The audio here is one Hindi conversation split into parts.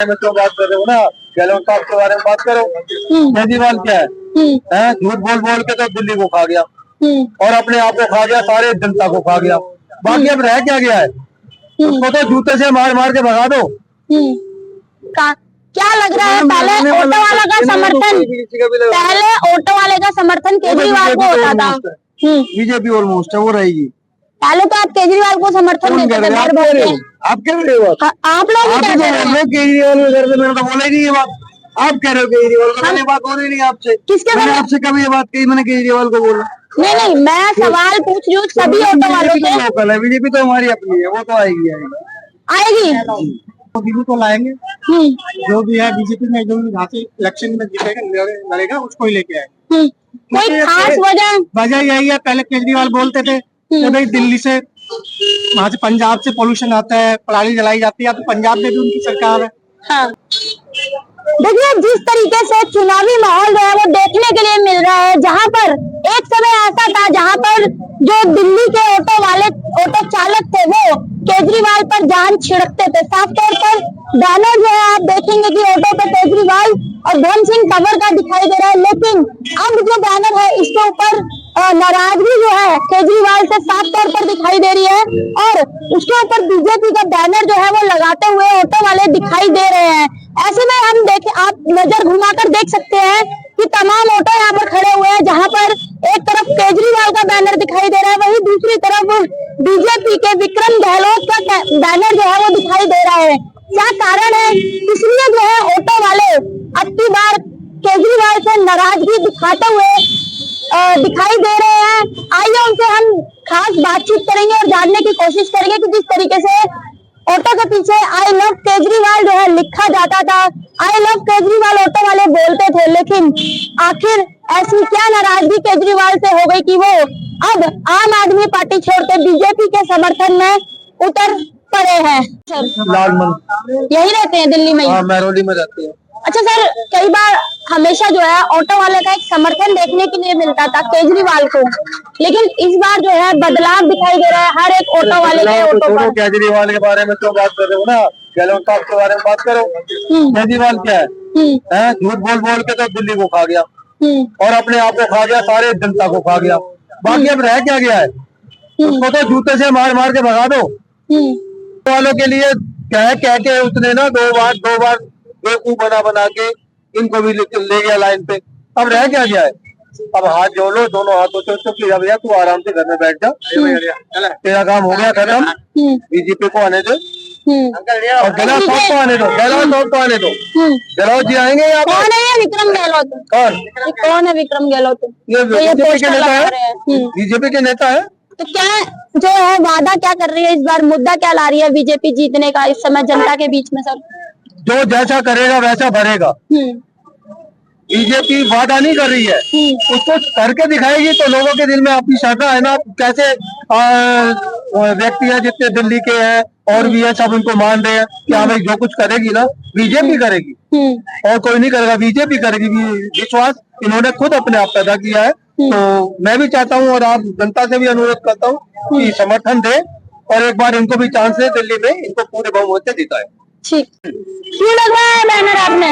में क्यों बात कर रहे हो ना, गहलोत साहब के बारे में बात करो। केजरीवाल क्या है, झूठ बोल बोल के तो दिल्ली को खा गया और अपने आप को खा गया, सारे जनता को खा गया। बाकी अब रह क्या गया है, उसको तो जूते से मार मार के भगा दो। क्या लग रहा है, पहले ऑटो वाला का समर्थन, पहले ऑटो वाले का समर्थन केजरीवाल को होता था। बीजेपी ऑलमोस्ट है, वो रहेगी। पहले तो आप केजरीवाल को समर्थन देते थे, आप कह रहे हो, आप लोग केजरीवाल को कर दे, मैंने तो बोला ही नहीं ये बात। आप कह रहे हो केजरीवाल को, मैंने बात हो रही नहीं आपसे। किसके मैंने आपसे कभी ये बात कही, मैंने केजरीवाल को बोला नहीं, मैं सवाल पूछ रही हूँ सभी ऑटो वालों से। लोकल है, बीजेपी तो हमारी अपनी है, वो तो आएगी आएगी बीजेपी को लाएंगे। जो भी है बीजेपी में, जो भी यहाँ से इलेक्शन में जीतेगा लड़ेगा, उसको ही लेके आएंगे। कोई खास वजह यही है, पहले केजरीवाल बोलते थे कि भाई दिल्ली से, वहाँ से पंजाब से पोल्यूशन आता है, पराली जलाई जाती है, तो पंजाब में भी उनकी सरकार है। हाँ। देखिए जिस तरीके से चुनावी माहौल जो है वो देखने के लिए मिल रहा है, जहाँ पर एक समय ऐसा था जहाँ पर जो दिल्ली के ऑटो चालक थे वो केजरीवाल पर जान छिड़कते थे। साफ तौर पर बैनर जो है आप देखेंगे कि ऑटो पे केजरीवाल और धन सिंह तंवर का दिखाई दे रहा है, लेकिन अब जो बैनर है इसके ऊपर नाराजगी जो है केजरीवाल से साफ तौर पर दिखाई दे रही है और उसके ऊपर बीजेपी का बैनर जो है वो लगाते हुए ऑटो वाले दिखाई दे रहे हैं। ऐसे में हम आप नजर घुमाकर देख सकते हैं कि तमाम ऑटो यहाँ पर खड़े हुए हैं, जहाँ पर एक तरफ केजरीवाल का बैनर दिखाई दे रहा है, वहीं दूसरी तरफ बीजेपी के विक्रम गहलोत का बैनर जो है वो दिखाई दे रहा है। क्या कारण है, इसलिए जो है ऑटो वाले अब की बार केजरीवाल से नाराजगी दिखाते हुए दिखाई दे रहे हैं। आइए उनसे हम खास बातचीत करेंगे और जानने की कोशिश करेंगे कि जिस तरीके से ऑटो के पीछे आई लव केजरीवाल जो है लिखा जाता था, आई लव केजरीवाल ऑटो वाले बोलते थे, लेकिन आखिर ऐसी क्या नाराजगी केजरीवाल से हो गई कि वो अब आम आदमी पार्टी छोड़कर बीजेपी के समर्थन में उतर पड़े हैं। लालमन यही रहते हैं दिल्ली में? हाँ, महरौली में रहते हैं। अच्छा सर, कई बार हमेशा जो है ऑटो वाले का एक समर्थन देखने के लिए मिलता था केजरीवाल को, लेकिन इस बार जो है बदलाव दिखाई दे रहा है हर एक ऑटो वाले के ऑटो पर। केजरीवाल के बारे में क्यों बात कर रहे हो ना, गहलोत साहब के बारे में बात करो। केजरीवाल क्या है, झूठ बोल बोल के तो दिल्ली को खा गया और अपने आप को खा गया, सारे जनता को खा गया। बाकी अब रह क्या गया है, उसको तो जूते से मार मार के भगा दो। वालों के लिए कह के उसने ना दो बार बेवकूफ बना के इनको भी ले गया लाइन पे। अब रह क्या गया है, अब हाथ जोड़ लो, दोनों हाथों से चुप लिया, भैया तू आराम से घर में बैठ जा, तेरा काम हो गया खत्म। बीजेपी को आने दो और गहलोत साहब को आने दो, गहलोत जी आएंगे यहाँ पर। कौन है विक्रम गहलोत? कौन है विक्रम गहलोत? ये बीजेपी के नेता है, बीजेपी के नेता है। तो क्या जो है वादा क्या कर रही है इस बार, मुद्दा क्या ला रही है बीजेपी जीतने का इस समय जनता के बीच में? सर जो जैसा करेगा वैसा भरेगा। बीजेपी वादा नहीं कर रही है, उसको करके दिखाएगी तो लोगों के दिल में अपनी श्रद्धा है ना। कैसे व्यक्ति है जितने दिल्ली के हैं और भी है, सब उनको मान रहे हैं कि हाँ भाई जो कुछ करेगी ना बीजेपी करेगी और कोई नहीं करेगा, बीजेपी करेगी। विश्वास इन्होंने खुद अपने आप पैदा किया है। तो मैं भी चाहता हूँ और आप जनता से भी अनुरोध करता हूँ कि समर्थन दे और एक बार इनको भी चांस दे, दिल्ली में इनको पूरे बहुमत से जिताए। ठीक, क्यों लगवाया है बैनर आपने?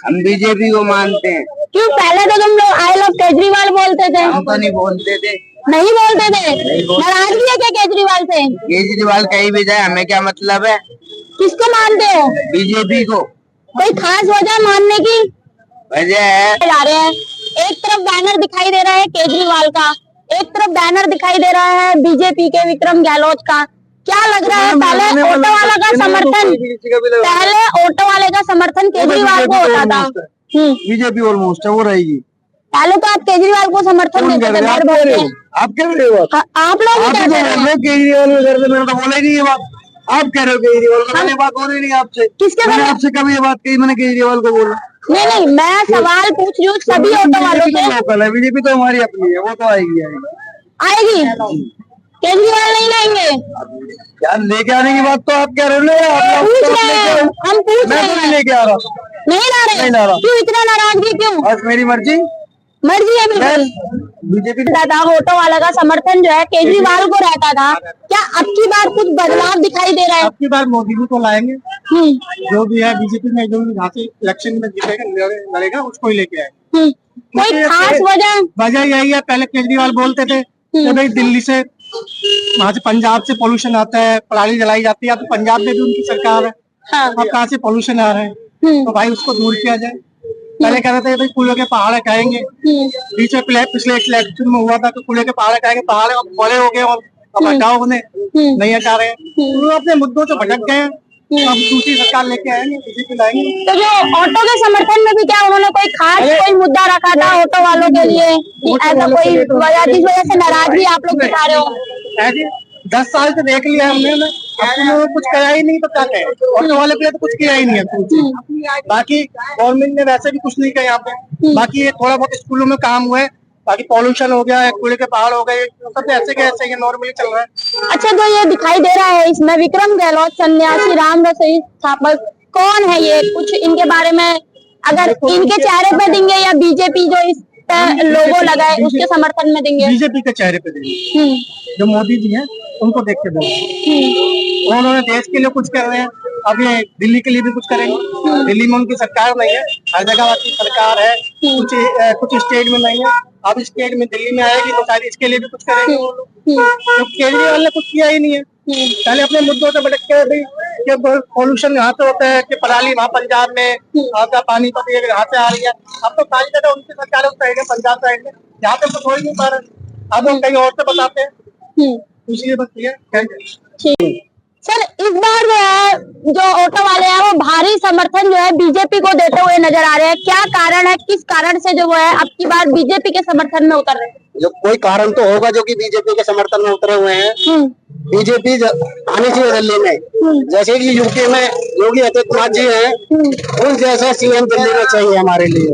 हम बीजेपी को मानते हैं। क्यों? पहले तो तुम लोग आई लव केजरीवाल बोलते थे। हम तो नहीं बोलते थे। नहीं बोलते थे? नाराजगी है क्या केजरीवाल से? केजरीवाल कहीं भी जाए हमें क्या मतलब है। किसको मानते हो? बीजेपी को। कोई खास वजह मानने की? वजह है ला रहे हैं, एक तरफ बैनर दिखाई दे रहा है केजरीवाल का, एक तरफ बैनर दिखाई दे रहा है बीजेपी के विक्रम गहलोत का। क्या लग रहा है, पहले ऑटो वाला का समर्थन, पहले ऑटो वाले का समर्थन केजरीवाल को होता था। बीजेपी ऑलमोस्ट है, वो रहेगी। पहले तो आप केजरीवाल को समर्थन देते थे। आप कह रहे हो, आप लोग केजरीवाल को कर दे, मैंने तो बोला ही नहीं ये बात। आप कह रहे हो केजरीवाल को, मैंने बात हो रही नहीं आपसे। मैंने आपसे कभी ये बात कही, मैंने केजरीवाल को बोला नहीं, मैं सवाल पूछ रही हूँ सभी ऑटो वालों से। लोकल है, बीजेपी तो हमारी अपनी है, वो तो आएगी। केजरीवाल नहीं लाएंगे यार, लेके आने की बात तो आप कह रहे हो। हम पूछ रहे हैं, लेके आ रहा, नहीं ला रहे। क्यों इतना नाराजगी, क्यों? बस मेरी मर्जी है बिल्कुल। बीजेपी था, ऑटो वाला का समर्थन जो है केजरीवाल को रहता था, क्या अब की बार कुछ बदलाव दिखाई दे रहा है? अब की बार मोदी जी को लाएंगे, जो भी है बीजेपी में, जो भी यहाँ से इलेक्शन में जीतेगा लड़ेगा उसको ही लेके आएंगे। कोई खास वजह यही है, पहले केजरीवाल बोलते थे कि भाई दिल्ली से, वहाँ से पंजाब से पोल्यूशन आता है, पराली जलाई जाती है, तो पंजाब में भी उनकी सरकार है, अब कहाँ से पोल्यूशन आ रहा है, तो भाई उसको दूर किया जाए। पहले कह रहे थे भाई कुल्लू के पहाड़ कहेंगे, बीच में पिछले इलेक्शन में हुआ था तो कुल्लू के पहाड़ कहेंगे, पहाड़ अब बड़े हो गए और अब हटाओ उन्हें, नहीं हटा रहे, तो अपने मुद्दों से भटक गए, अब दूसरी सरकार लेके आएंगे, बीजेपी लाएंगे। तो जो ऑटो के समर्थन में भी क्या उन्होंने कोई खास कोई मुद्दा रखा था ऑटो वालों के लिए, ऐसा कोई वजह जिस वजह से नाराजगी आप लोग दिखा रहे हो? 10 साल से देख लिया हमने, उन्होंने कुछ करा ही नहीं, तो क्या कहें, ऑटो वाले के लिए तो कुछ किया ही नहीं है। बाकी गवर्नमेंट ने वैसे भी कुछ नहीं किया यहाँ पे, बाकी ये थोड़ा बहुत स्कूलों में काम हुआ है, बाकी पॉल्यूशन हो गया, कूड़े के पहाड़ हो गए, सब ऐसे के ऐसे नॉर्मली चल रहा है। अच्छा, तो ये दिखाई दे रहा है इसमें विक्रम गहलोत सन्यासी राम रसोई स्थापक कौन है ये, कुछ इनके बारे में अगर इनके चेहरे पे देंगे या बीजेपी जो इस लोगो लगाए उसके समर्थन में देंगे? बीजेपी के चेहरे पे देंगे, जो मोदी जी हैं उनको देख के देंगे, उन्होंने देश के लिए कुछ कर रहे हैं, अब ये दिल्ली के लिए भी कुछ करेंगे। दिल्ली में उनकी सरकार नहीं है, हर जगह की सरकार है, कुछ स्टेट में नहीं है, अब स्टेट में दिल्ली में आएगी तो शायद इसके लिए भी कुछ करेंगे वो लोग, तो केजरीवाल ने कुछ किया ही नहीं है। पहले अपने मुद्दों से भटक के भाई पॉल्यूशन यहाँ से होता है कि पराली वहाँ पंजाब में, का पानी पति यहाँ से आ रही है, अब तो सारी जगह उनकी सरकार साइड है, पंजाब साइड में, यहाँ पे तो हो ही नहीं पा रहे, अब हम कहीं और से बताते हैं, इसलिए बस ये। सर, इस बार जो है जो ऑटो वाले हैं वो भारी समर्थन जो है बीजेपी को देते हुए नजर आ रहे हैं, क्या कारण है, किस कारण से जो है अब की बार बीजेपी के समर्थन में उतर रहे हैं? जो कोई कारण तो होगा जो कि बीजेपी के समर्थन में उतरे हुए हैं। बीजेपी आनी चाहिए दिल्ली में, जैसे कि यूपी में योगी आदित्यनाथ जी हैं, उस जैसा सीएम दिल्ली में चाहिए हमारे लिए।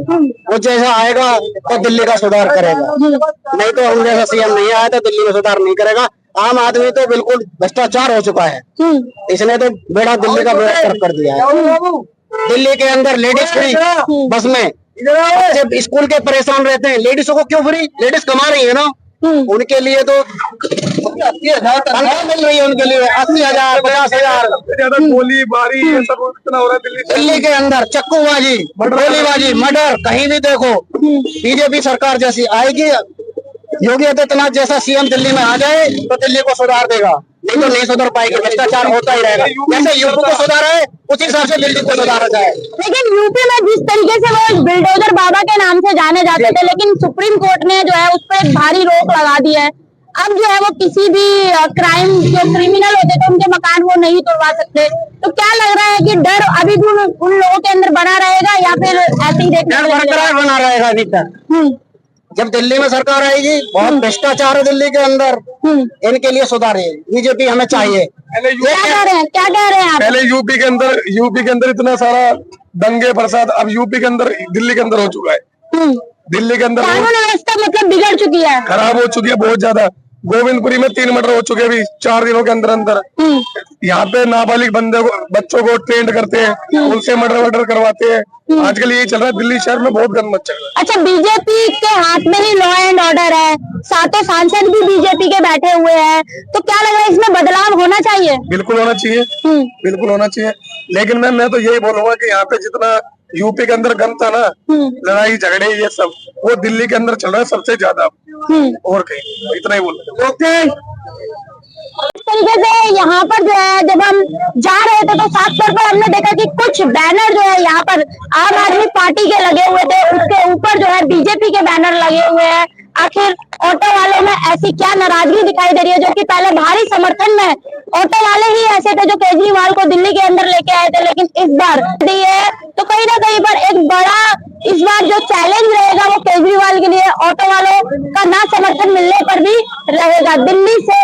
वो जैसा आएगा तो दिल्ली का सुधार करेगा, नहीं तो हम जैसा सीएम नहीं आया तो दिल्ली में सुधार नहीं करेगा। आम आदमी तो बिल्कुल भ्रष्टाचार हो चुका है, इसने तो बेड़ा दिल्ली का बेड़ा गर्क कर दिया है। दिल्ली के अंदर लेडीज फ्री बस में, बच्चे स्कूल के परेशान रहते हैं, लेडीजों को क्यों फ्री? लेडीज कमा रही है ना, उनके लिए तो 80,000 तनख्वाह मिल रही है, उनके लिए 80,000 50,000। गोली बारी ये सब इतना हो रहा है दिल्ली के अंदर, चक्कूबाजी, गोलीबाजी, मर्डर, कहीं भी देखो। बीजेपी सरकार जैसी आएगी, योगी आदित्यनाथ जैसा सीएम दिल्ली में आ जाए तो दिल्ली को सुधार देगा, नहीं तो नहीं सुधर पाएगी, भ्रष्टाचार होता ही रहेगा। जैसे यूपी को सुधारा है उसी हिसाब से दिल्ली को सुधारा जाए। लेकिन यूपी में जिस तरीके से वो बिल्डोजर बाबा के नाम से जाने जाते थे, लेकिन सुप्रीम कोर्ट ने जो है उस पर एक भारी रोक लगा दी है। अब जो है वो किसी भी क्राइम, जो क्रिमिनल होते थे उनके मकान वो नहीं तोड़वा सकते। तो क्या लग रहा है कि डर अभी भी उन लोगों के अंदर बना रहेगा या फिर ऐसे ही बरकरार बना रहेगा अभी तक? जब दिल्ली में सरकार आएगी, बहुत भ्रष्टाचार है दिल्ली के अंदर, इनके लिए सुधार है, बीजेपी हमें चाहिए। क्या कह रहे हैं आप? पहले यूपी के अंदर इतना सारा दंगे फसाद, अब यूपी के अंदर, दिल्ली के अंदर हो चुका है। दिल्ली के अंदर कानून व्यवस्था मतलब बिगड़ चुकी है, खराब हो चुकी है बहुत ज्यादा। गोविंदपुरी में 3 मर्डर हो चुके हैं अभी 4 दिनों के अंदर अंदर। यहाँ पे नाबालिग बच्चों को ट्रेंड करते हैं, उनसे मर्डर करवाते हैं। आजकल यही चल रहा है दिल्ली शहर में, बहुत गंद मच रहा है। अच्छा, बीजेपी के हाथ में ही लॉ एंड ऑर्डर है, सातों सांसद भी बीजेपी के बैठे हुए हैं, तो क्या लग रहा है इसमें बदलाव होना चाहिए? बिल्कुल होना चाहिए, बिल्कुल होना चाहिए। लेकिन मैं तो यही बोलूंगा कि यहाँ पे जितना यूपी के अंदर गंद था ना, लड़ाई झगड़े ये सब, वो दिल्ली के अंदर चल रहा है सबसे ज्यादा, और कहीं। इतना ही बोल ओके। इस तरीके से यहाँ पर जो है जब हम जा रहे थे तो साफ तौर पर हमने देखा कि कुछ बैनर जो है यहाँ पर आम आदमी पार्टी के लगे हुए थे, उसके ऊपर जो है बीजेपी के बैनर लगे हुए हैं। आखिर ऑटो वालों में ऐसी क्या नाराजगी दिखाई दे रही है, जो कि पहले भारी समर्थन में ऑटो वाले ही ऐसे थे जो केजरीवाल को दिल्ली के अंदर लेके आए थे, लेकिन इस बार दी है तो कहीं ना कहीं पर एक बड़ा इस बार जो चैलेंज रहेगा वो केजरीवाल के लिए ऑटो वालों का ना समर्थन मिलने पर भी रहेगा। दिल्ली से